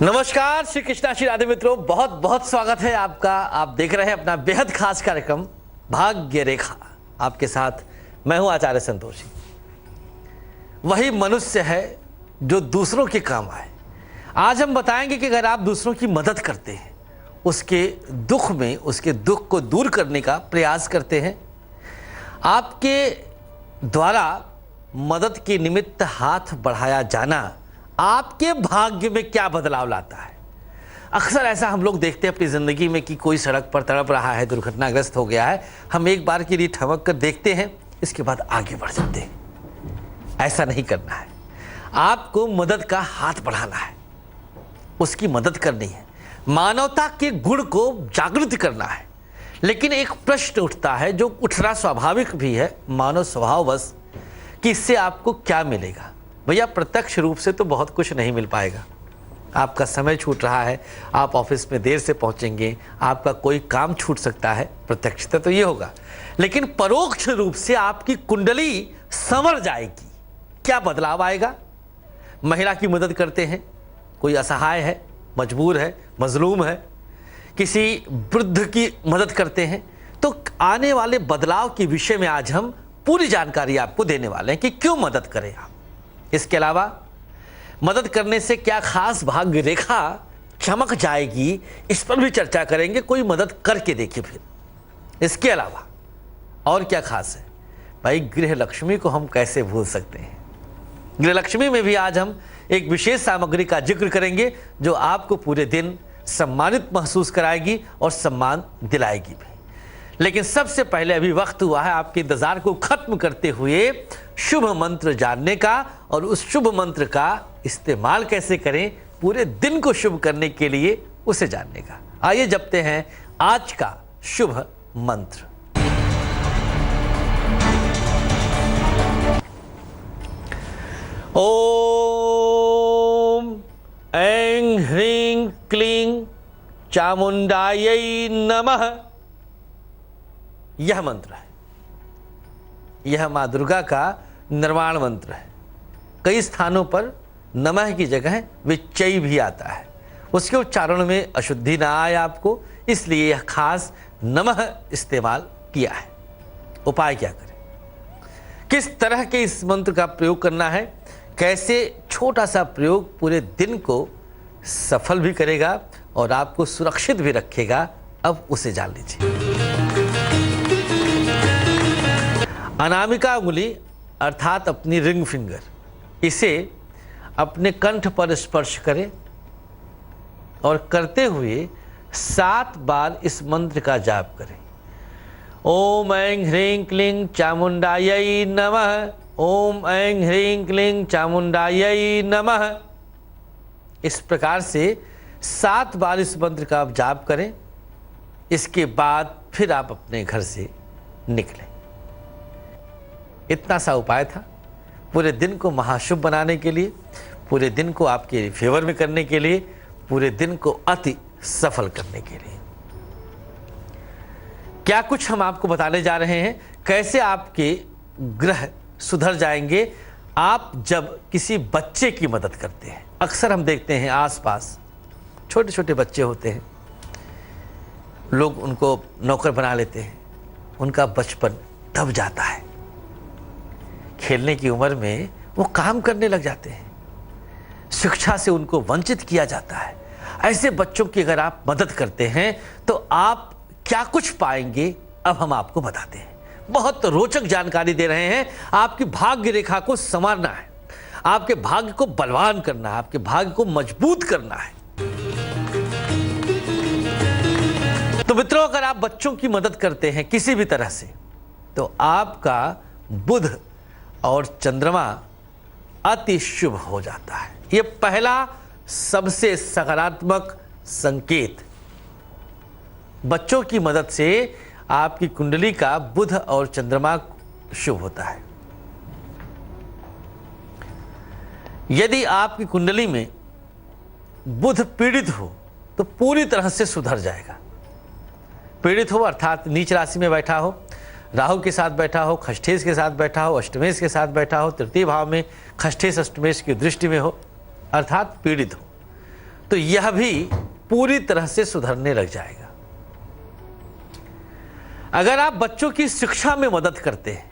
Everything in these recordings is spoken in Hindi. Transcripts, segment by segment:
नमस्कार श्री कृष्णा श्री राधे मित्रों, बहुत बहुत स्वागत है आपका। आप देख रहे हैं अपना बेहद खास कार्यक्रम भाग्य रेखा। आपके साथ मैं हूं आचार्य संतोषी। वही मनुष्य है जो दूसरों के काम आए। आज हम बताएंगे कि अगर आप दूसरों की मदद करते हैं, उसके दुख में उसके दुख को दूर करने का प्रयास करते हैं, आपके द्वारा मदद के निमित्त हाथ बढ़ाया जाना आपके भाग्य में क्या बदलाव लाता है। अक्सर ऐसा हम लोग देखते हैं अपनी ज़िंदगी में कि कोई सड़क पर तड़प रहा है, दुर्घटनाग्रस्त हो गया है, हम एक बार के लिए ठमक कर देखते हैं, इसके बाद आगे बढ़ जाते हैं। ऐसा नहीं करना है। आपको मदद का हाथ बढ़ाना है, उसकी मदद करनी है, मानवता के गुण को जागृत करना है। लेकिन एक प्रश्न उठता है जो उठना स्वाभाविक भी है, मानव स्वभाववश, कि इससे आपको क्या मिलेगा। भैया, प्रत्यक्ष रूप से तो बहुत कुछ नहीं मिल पाएगा। आपका समय छूट रहा है, आप ऑफिस में देर से पहुंचेंगे, आपका कोई काम छूट सकता है, प्रत्यक्षता तो ये होगा। लेकिन परोक्ष रूप से आपकी कुंडली संवर जाएगी। क्या बदलाव आएगा? महिला की मदद करते हैं, कोई असहाय है, मजबूर है, मजलूम है, किसी वृद्ध की मदद करते हैं, तो आने वाले बदलाव के विषय में आज हम पूरी जानकारी आपको देने वाले हैं कि क्यों मदद करें आप। इसके अलावा मदद करने से क्या खास भाग्य रेखा चमक जाएगी, इस पर भी चर्चा करेंगे। कोई मदद करके देखिए फिर। इसके अलावा और क्या खास है भाई, गृह लक्ष्मी को हम कैसे भूल सकते हैं। गृह लक्ष्मी में भी आज हम एक विशेष सामग्री का जिक्र करेंगे जो आपको पूरे दिन सम्मानित महसूस कराएगी और सम्मान दिलाएगी भी। लेकिन सबसे पहले अभी वक्त हुआ है आपके इंतजार को खत्म करते हुए शुभ मंत्र जानने का, और उस शुभ मंत्र का इस्तेमाल कैसे करें पूरे दिन को शुभ करने के लिए, उसे जानने का। आइए जपते हैं आज का शुभ मंत्र। ओम ऐं ह्रीं क्लीं चामुंडायै नमः। यह मंत्र है, यह मां दुर्गा का निर्वाण मंत्र है। कई स्थानों पर नमः की जगह विच्चई भी आता है, उसके उच्चारण में अशुद्धि ना आए आपको, इसलिए यह खास नमः इस्तेमाल किया है। उपाय क्या करें, किस तरह के इस मंत्र का प्रयोग करना है, कैसे छोटा सा प्रयोग पूरे दिन को सफल भी करेगा और आपको सुरक्षित भी रखेगा, अब उसे जान लीजिए। अनामिका उंगली अर्थात अपनी रिंग फिंगर, इसे अपने कंठ पर स्पर्श करें और करते हुए 7 बार इस मंत्र का जाप करें। ओम ऐं ह्रीं क्लीं चामुंडायै नमः। ओम ऐं ह्रीं क्लीं चामुंडायै नमः। इस प्रकार से 7 बार इस मंत्र का आप जाप करें। इसके बाद फिर आप अपने घर से निकलें। इतना सा उपाय था पूरे दिन को महाशुभ बनाने के लिए, पूरे दिन को आपके फेवर में करने के लिए, पूरे दिन को अति सफल करने के लिए। क्या कुछ हम आपको बताने जा रहे हैं, कैसे आपके ग्रह सुधर जाएंगे आप जब किसी बच्चे की मदद करते हैं। अक्सर हम देखते हैं आसपास छोटे छोटे बच्चे होते हैं, लोग उनको नौकर बना लेते हैं, उनका बचपन दब जाता है, खेलने की उम्र में वो काम करने लग जाते हैं, शिक्षा से उनको वंचित किया जाता है। ऐसे बच्चों की अगर आप मदद करते हैं तो आप क्या कुछ पाएंगे, अब हम आपको बताते हैं। बहुत रोचक जानकारी दे रहे हैं। आपकी भाग्य रेखा को संवारना है, आपके भाग्य को बलवान करना है, आपके भाग्य को मजबूत करना है। तो मित्रों, अगर आप बच्चों की मदद करते हैं किसी भी तरह से, तो आपका बुध और चंद्रमा अति शुभ हो जाता है। यह पहला सबसे सकारात्मक संकेत। बच्चों की मदद से आपकी कुंडली का बुध और चंद्रमा शुभ होता है। यदि आपकी कुंडली में बुध पीड़ित हो तो पूरी तरह से सुधर जाएगा। पीड़ित हो अर्थात नीच राशि में बैठा हो, राहु के साथ बैठा हो, खष्ठेश के साथ बैठा हो, अष्टमेश के साथ बैठा हो, तृतीय भाव में खष्ठेश अष्टमेश की दृष्टि में हो, अर्थात पीड़ित हो, तो यह भी पूरी तरह से सुधरने लग जाएगा। अगर आप बच्चों की शिक्षा में मदद करते हैं,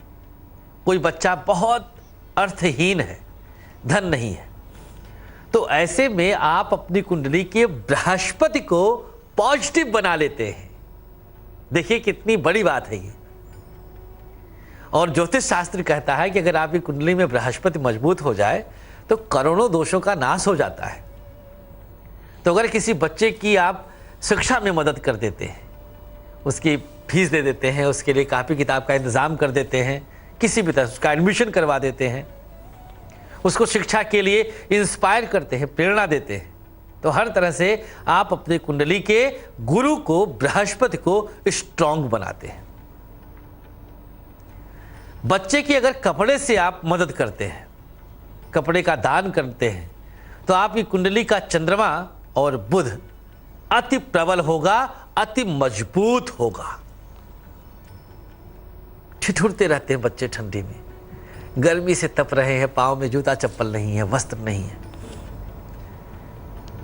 कोई बच्चा बहुत अर्थहीन है, धन नहीं है, तो ऐसे में आप अपनी कुंडली के बृहस्पति को पॉजिटिव बना लेते हैं। देखिए कितनी बड़ी बात है ये। और ज्योतिष शास्त्र कहता है कि अगर आपकी कुंडली में बृहस्पति मजबूत हो जाए तो करोड़ों दोषों का नाश हो जाता है। तो अगर किसी बच्चे की आप शिक्षा में मदद कर देते हैं, उसकी फीस दे देते हैं, उसके लिए कापी किताब का इंतज़ाम कर देते हैं, किसी भी तरह उसका एडमिशन करवा देते हैं, उसको शिक्षा के लिए इंस्पायर करते हैं, प्रेरणा देते हैं, तो हर तरह से आप अपनी कुंडली के गुरु को, बृहस्पति को स्ट्रांग बनाते हैं। बच्चे की अगर कपड़े से आप मदद करते हैं, कपड़े का दान करते हैं, तो आपकी कुंडली का चंद्रमा और बुध अति प्रबल होगा, अति मजबूत होगा। ठिठुरते रहते हैं बच्चे ठंडी में, गर्मी से तप रहे हैं, पाँव में जूता चप्पल नहीं है, वस्त्र नहीं है,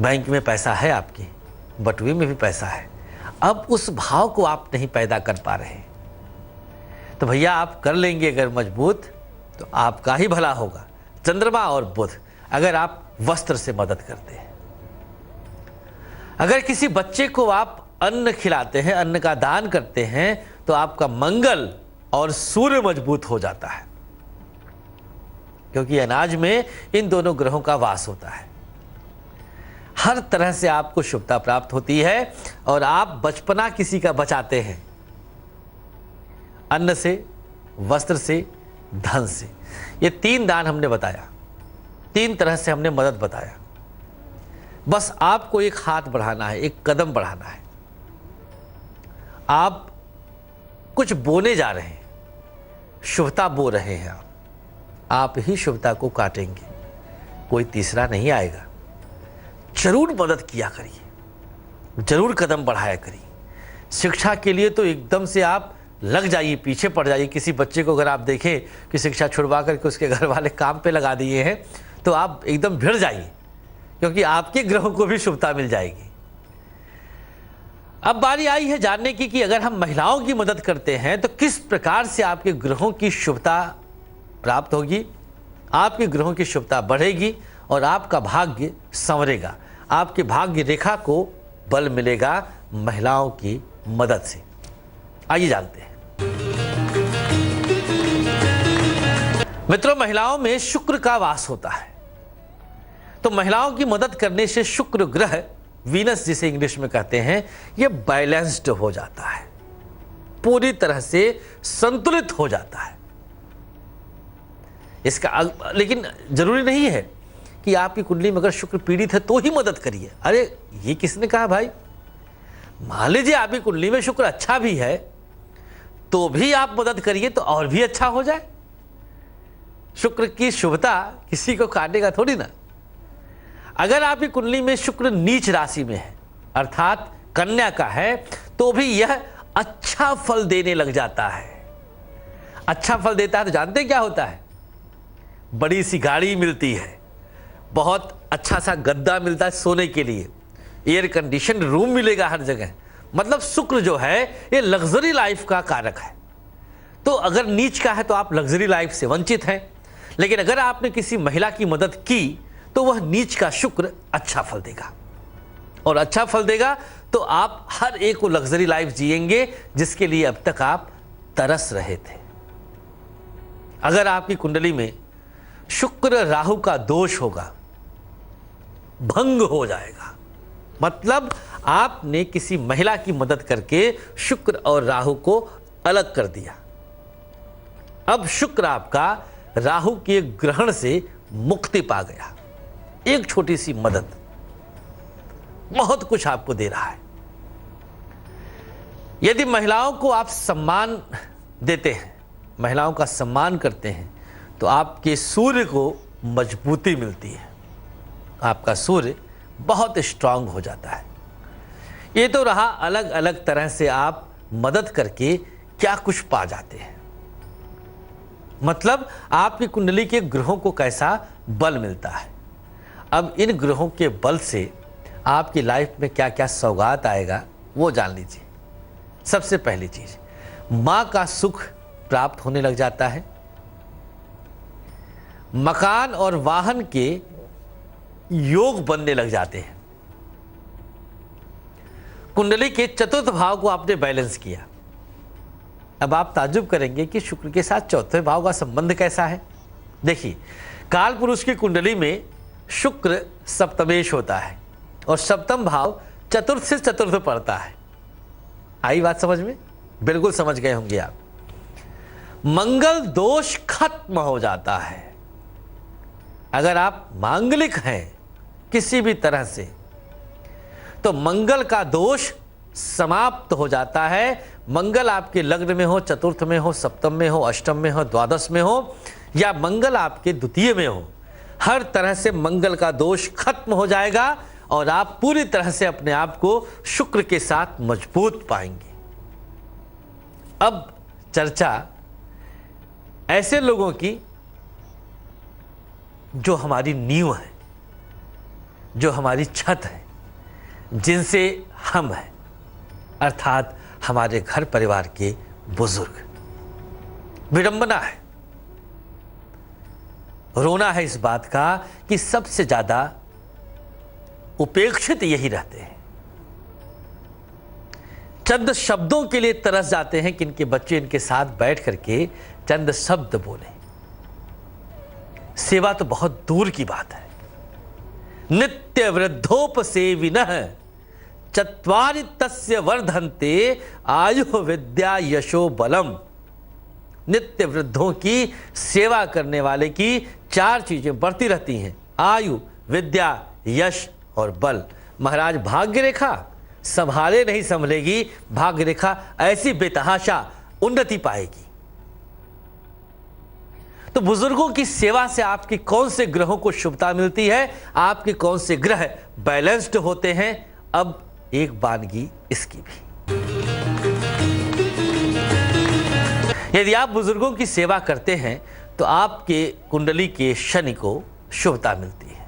बैंक में पैसा है आपकी, बटुए में भी पैसा है, अब उस भाव को आप नहीं पैदा कर पा रहे, तो भैया आप कर लेंगे अगर मजबूत, तो आपका ही भला होगा। चंद्रमा और बुध अगर आप वस्त्र से मदद करते हैं, अगर किसी बच्चे को आप अन्न खिलाते हैं, अन्न का दान करते हैं, तो आपका मंगल और सूर्य मजबूत हो जाता है, क्योंकि अनाज में इन दोनों ग्रहों का वास होता है। हर तरह से आपको शुभता प्राप्त होती है और आप बचपना किसी का बचाते हैं, अन्न से, वस्त्र से, धन से। ये 3 दान हमने बताया, 3 तरह से हमने मदद बताया। बस आपको एक हाथ बढ़ाना है, एक कदम बढ़ाना है। आप कुछ बोने जा रहे हैं, शुभता बो रहे हैं, आप ही शुभता को काटेंगे, कोई तीसरा नहीं आएगा। जरूर मदद किया करिए, जरूर कदम बढ़ाया करिए। शिक्षा के लिए तो एकदम से आप लग जाइए, पीछे पड़ जाइए। किसी बच्चे को अगर आप देखें कि शिक्षा छुड़वा करके उसके घर वाले काम पे लगा दिए हैं, तो आप एकदम भिड़ जाइए, क्योंकि आपके ग्रहों को भी शुभता मिल जाएगी। अब बारी आई है जानने की कि अगर हम महिलाओं की मदद करते हैं तो किस प्रकार से आपके ग्रहों की शुभता प्राप्त होगी, आपके ग्रहों की शुभता बढ़ेगी और आपका भाग्य संवरेगा, आपके भाग्य रेखा को बल मिलेगा महिलाओं की मदद से। आइए जानते हैं। मित्रों, महिलाओं में शुक्र का वास होता है, तो महिलाओं की मदद करने से शुक्र ग्रह, वीनस जिसे इंग्लिश में कहते हैं, यह बैलेंस्ड हो जाता है, पूरी तरह से संतुलित हो जाता है। इसका लेकिन जरूरी नहीं है कि आपकी कुंडली में अगर शुक्र पीड़ित है तो ही मदद करिए। अरे ये किसने कहा भाई? मान लीजिए आपकी कुंडली में शुक्र अच्छा भी है तो भी आप मदद करिए तो और भी अच्छा हो जाए। शुक्र की शुभता किसी को काटेगा थोड़ी ना। अगर आपकी कुंडली में शुक्र नीच राशि में है, अर्थात कन्या का है, तो भी यह अच्छा फल देने लग जाता है। अच्छा फल देता है तो जानते हैं क्या होता है? बड़ी सी गाड़ी मिलती है, बहुत अच्छा सा गद्दा मिलता है सोने के लिए, एयर कंडीशन रूम मिलेगा हर जगह। मतलब शुक्र जो है ये लग्जरी लाइफ का कारक है। तो अगर नीच का है तो आप लग्जरी लाइफ से वंचित हैं, लेकिन अगर आपने किसी महिला की मदद की तो वह नीच का शुक्र अच्छा फल देगा, और अच्छा फल देगा तो आप हर एक को लग्जरी लाइफ जिएंगे जिसके लिए अब तक आप तरस रहे थे। अगर आपकी कुंडली में शुक्र राहु का दोष होगा, भंग हो जाएगा। मतलब आपने किसी महिला की मदद करके शुक्र और राहु को अलग कर दिया। अब शुक्र आपका राहु के ग्रहण से मुक्ति पा गया। एक छोटी सी मदद बहुत कुछ आपको दे रहा है। यदि महिलाओं को आप सम्मान देते हैं, महिलाओं का सम्मान करते हैं, तो आपके सूर्य को मजबूती मिलती है, आपका सूर्य बहुत स्ट्रांग हो जाता है। ये तो रहा अलग अलग तरह से आप मदद करके क्या कुछ पा जाते हैं। मतलब आपकी कुंडली के ग्रहों को कैसा बल मिलता है। अब इन ग्रहों के बल से आपकी लाइफ में क्या क्या सौगात आएगा वो जान लीजिए। सबसे पहली चीज, मां का सुख प्राप्त होने लग जाता है। मकान और वाहन के योग बनने लग जाते हैं। कुंडली के चतुर्थ भाव को आपने बैलेंस किया। अब आप ताज्जुब करेंगे कि शुक्र के साथ चौथे भाव का संबंध कैसा है। देखिए, काल पुरुष की कुंडली में शुक्र सप्तमेश होता है और सप्तम भाव चतुर्थ से चतुर्थ पड़ता है। आई बात समझ में? बिल्कुल समझ गए होंगे आप। मंगल दोष खत्म हो जाता है। अगर आप मांगलिक हैं किसी भी तरह से, तो मंगल का दोष समाप्त हो जाता है। मंगल आपके लग्न में हो, चतुर्थ में हो, सप्तम में हो, अष्टम में हो, द्वादश में हो, या मंगल आपके द्वितीय में हो, हर तरह से मंगल का दोष खत्म हो जाएगा और आप पूरी तरह से अपने आप को शुक्र के साथ मजबूत पाएंगे। अब चर्चा ऐसे लोगों की जो हमारी नींव है, जो हमारी छत है, जिनसे हम हैं, अर्थात हमारे घर परिवार के बुजुर्ग। विडंबना है, रोना है इस बात का कि सबसे ज्यादा उपेक्षित यही रहते हैं। चंद शब्दों के लिए तरस जाते हैं कि इनके बच्चे इनके साथ बैठ करके चंद शब्द बोले। सेवा तो बहुत दूर की बात है। नित्य वृद्धोपसेविनः चत्वारि तस्य वर्धन्ते आयु विद्या यशो बलम। नित्य वृद्धों की सेवा करने वाले की चार चीजें बढ़ती रहती हैं, आयु, विद्या, यश और बल। महाराज भाग्य रेखा संभाले नहीं संभलेगी, भाग्य रेखा ऐसी बेतहाशा उन्नति पाएगी। तो बुजुर्गों की सेवा से आपकी कौन से ग्रहों को शुभता मिलती है, आपके कौन से ग्रह बैलेंस्ड होते हैं। अब एक वानगी इसकी भी। यदि आप बुजुर्गों की सेवा करते हैं तो आपके कुंडली के शनि को शुभता मिलती है।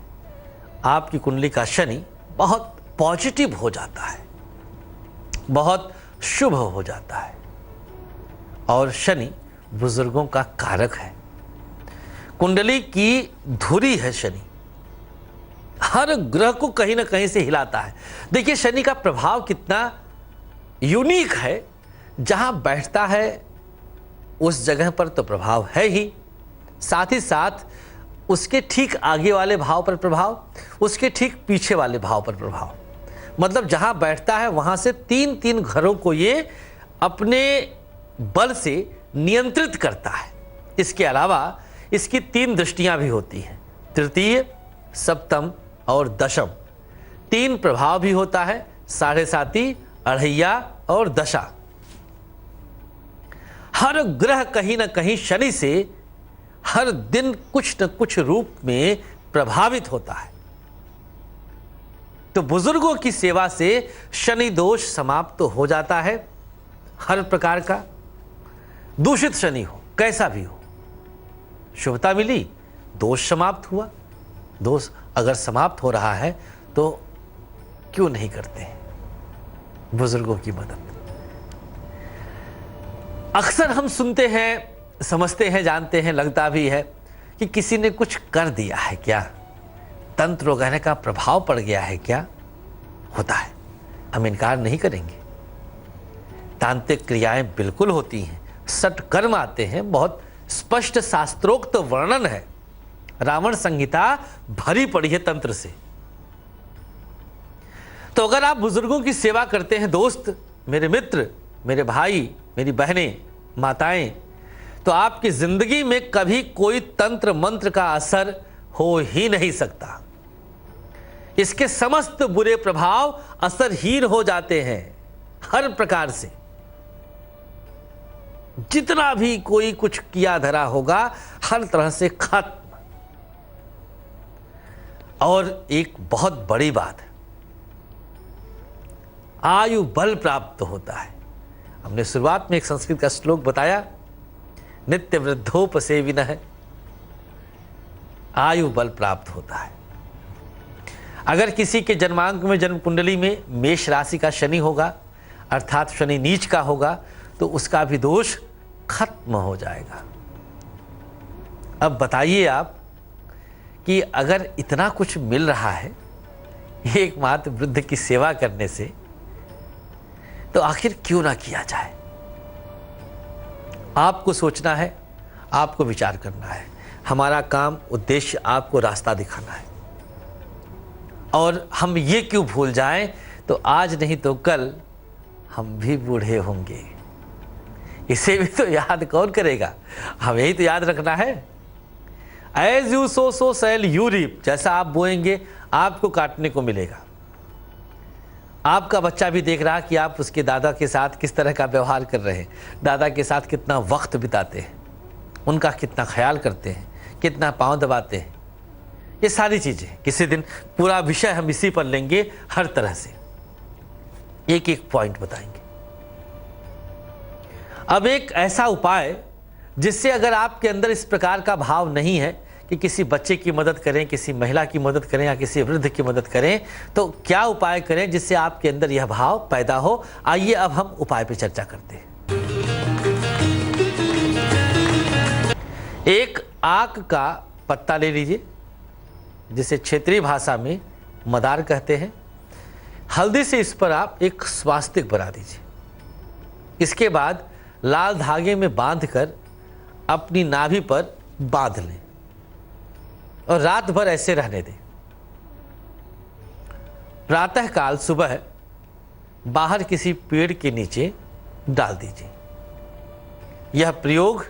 आपकी कुंडली का शनि बहुत पॉजिटिव हो जाता है, बहुत शुभ हो जाता है। और शनि बुजुर्गों का कारक है, कुंडली की धुरी है शनि, हर ग्रह को कहीं ना कहीं से हिलाता है। देखिए शनि का प्रभाव कितना यूनिक है, जहां बैठता है उस जगह पर तो प्रभाव है ही, साथ ही साथ उसके ठीक आगे वाले भाव पर प्रभाव, उसके ठीक पीछे वाले भाव पर प्रभाव। मतलब जहां बैठता है वहां से तीन तीन घरों को ये अपने बल से नियंत्रित करता है। इसके अलावा इसकी तीन दृष्टियां भी होती हैं, तृतीय, सप्तम और दशम। तीन प्रभाव भी होता है, साढ़े साती, अढ़ैया और दशा। हर ग्रह कहीं ना कहीं शनि से हर दिन कुछ न कुछ रूप में प्रभावित होता है। तो बुजुर्गों की सेवा से शनि दोष समाप्त तो हो जाता है। हर प्रकार का दूषित शनि हो, कैसा भी हो, शुभता मिली, दोष समाप्त हुआ। दोष अगर समाप्त हो रहा है तो क्यों नहीं करते हैं बुजुर्गों की मदद। अक्सर हम सुनते हैं, समझते हैं, जानते हैं, लगता भी है कि किसी ने कुछ कर दिया है क्या, तंत्र वगैरह का प्रभाव पड़ गया है क्या। होता है, हम इनकार नहीं करेंगे। तांत्रिक क्रियाएं बिल्कुल होती हैं, सट कर्म आते हैं, बहुत स्पष्ट शास्त्रोक्त तो वर्णन है। रावण संहिता भरी पड़ी है तंत्र से। तो अगर आप बुजुर्गों की सेवा करते हैं दोस्त, मेरे मित्र, मेरे भाई, मेरी बहनें, माताएं, तो आपकी जिंदगी में कभी कोई तंत्र मंत्र का असर हो ही नहीं सकता। इसके समस्त बुरे प्रभाव असरहीन हो जाते हैं हर प्रकार से। जितना भी कोई कुछ किया धरा होगा हर तरह से खत्म। और एक बहुत बड़ी बात है, आयु बल प्राप्त होता है। हमने शुरुआत में एक संस्कृत का श्लोक बताया, नित्य वृद्धोपसेविनः, आयु बल प्राप्त होता है। अगर किसी के जन्मांक में, जन्म कुंडली में मेष राशि का शनि होगा, अर्थात शनि नीच का होगा, तो उसका भी दोष खत्म हो जाएगा। अब बताइए आप कि अगर इतना कुछ मिल रहा है एकमात्र वृद्ध की सेवा करने से, तो आखिर क्यों ना किया जाए। आपको सोचना है, आपको विचार करना है। हमारा काम, उद्देश्य आपको रास्ता दिखाना है। और हम ये क्यों भूल जाएं, तो आज नहीं तो कल हम भी बूढ़े होंगे। इसे भी तो याद कौन करेगा, हमें ही तो याद रखना है। As you sow so shall you reap, जैसा आप बोएंगे आपको काटने को मिलेगा। आपका बच्चा भी देख रहा कि आप उसके दादा के साथ किस तरह का व्यवहार कर रहे हैं, दादा के साथ कितना वक्त बिताते हैं, उनका कितना ख्याल करते हैं, कितना पांव दबाते हैं। ये सारी चीज़ें किसी दिन पूरा विषय हम इसी पर लेंगे, हर तरह से एक एक पॉइंट बताएंगे। अब एक ऐसा उपाय जिससे अगर आपके अंदर इस प्रकार का भाव नहीं है कि किसी बच्चे की मदद करें, किसी महिला की मदद करें या किसी वृद्ध की मदद करें, तो क्या उपाय करें जिससे आपके अंदर यह भाव पैदा हो। आइए अब हम उपाय पर चर्चा करते हैं। एक आक का पत्ता ले लीजिए, जिसे क्षेत्रीय भाषा में मदार कहते हैं। हल्दी से इस पर आप एक स्वास्तिक बना दीजिए। इसके बाद लाल धागे में बांधकर अपनी नाभि पर बांध लें और रात भर ऐसे रहने दें। प्रातः काल सुबह बाहर किसी पेड़ के नीचे डाल दीजिए। यह प्रयोग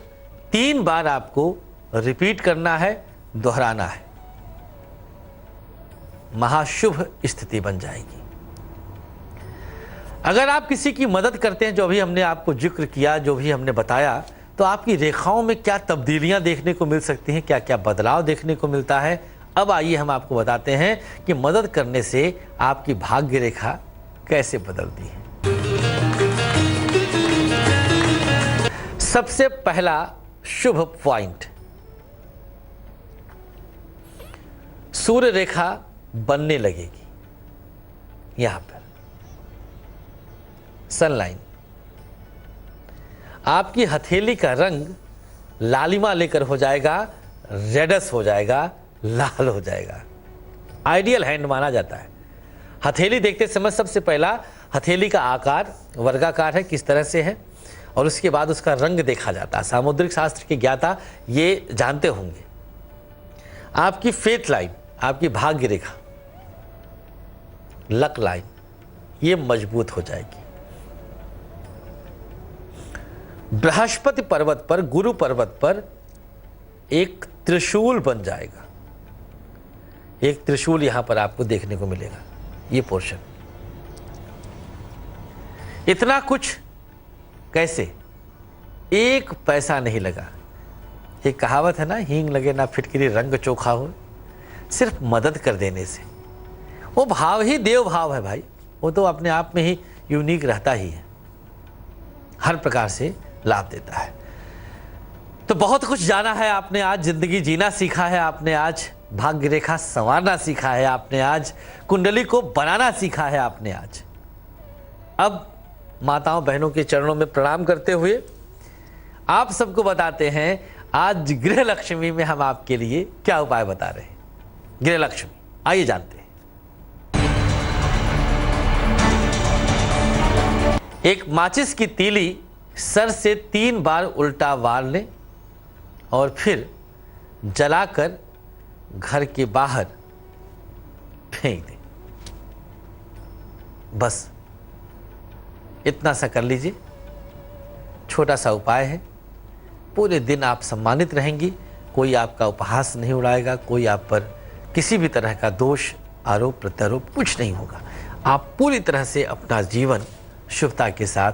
3 बार आपको रिपीट करना है, दोहराना है। महाशुभ स्थिति बन जाएगी। अगर आप किसी की मदद करते हैं, जो भी हमने आपको जिक्र किया, जो भी हमने बताया, तो आपकी रेखाओं में क्या तब्दीलियां देखने को मिल सकती हैं, क्या क्या बदलाव देखने को मिलता है। अब आइए हम आपको बताते हैं कि मदद करने से आपकी भाग्य रेखा कैसे बदलती है। सबसे पहला शुभ पॉइंट, सूर्य रेखा बनने लगेगी। यहां पर सनलाइन, आपकी हथेली का रंग लालिमा लेकर हो जाएगा, रेडस हो जाएगा, लाल हो जाएगा। आइडियल हैंड माना जाता है। हथेली देखते समय सबसे पहला हथेली का आकार वर्गाकार है, किस तरह से है, और उसके बाद उसका रंग देखा जाता है। सामुद्रिक शास्त्र के ज्ञाता ये जानते होंगे। आपकी फेथ लाइन, आपकी भाग्य रेखा, लक लाइन, ये मजबूत हो जाएगी। बृहस्पति पर्वत पर, गुरु पर्वत पर एक त्रिशूल बन जाएगा। एक त्रिशूल यहां पर आपको देखने को मिलेगा। ये पोर्शन, इतना कुछ कैसे, एक पैसा नहीं लगा। एक कहावत है ना, हींग लगे ना फिटकिरी रंग चोखा हो। सिर्फ मदद कर देने से, वो भाव ही देव भाव है भाई। वो तो अपने आप में ही यूनिक रहता ही है, हर प्रकार से लाभ देता है। तो बहुत कुछ जाना है आपने आज, जिंदगी जीना सीखा है आपने आज, भाग्य रेखा संवारना सीखा है आपने आज, कुंडली को बनाना सीखा है आपने आज। अब माताओं बहनों के चरणों में प्रणाम करते हुए आप सबको बताते हैं आज गृह लक्ष्मी में हम आपके लिए क्या उपाय बता रहे हैं। गृह लक्ष्मी, आइए जानते हैं। एक माचिस की तीली सर से 3 बार उल्टा वार लें और फिर जलाकर घर के बाहर फेंक दें। बस इतना सा कर लीजिए। छोटा सा उपाय है, पूरे दिन आप सम्मानित रहेंगी। कोई आपका उपहास नहीं उड़ाएगा, कोई आप पर किसी भी तरह का दोष, आरोप प्रत्यारोप कुछ नहीं होगा। आप पूरी तरह से अपना जीवन शुभता के साथ,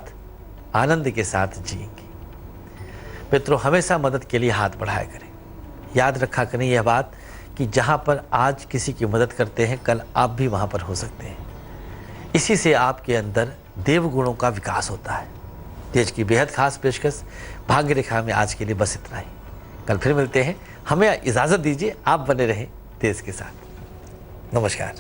आनंद के साथ जिएंगे। मित्रों, हमेशा मदद के लिए हाथ बढ़ाया करें। याद रखा करें यह बात कि जहाँ पर आज किसी की मदद करते हैं, कल आप भी वहाँ पर हो सकते हैं। इसी से आपके अंदर देव गुणों का विकास होता है। देश की बेहद खास पेशकश भाग्य रेखा में आज के लिए बस इतना ही। कल फिर मिलते हैं। हमें इजाज़त दीजिए। आप बने रहें देश के साथ। नमस्कार।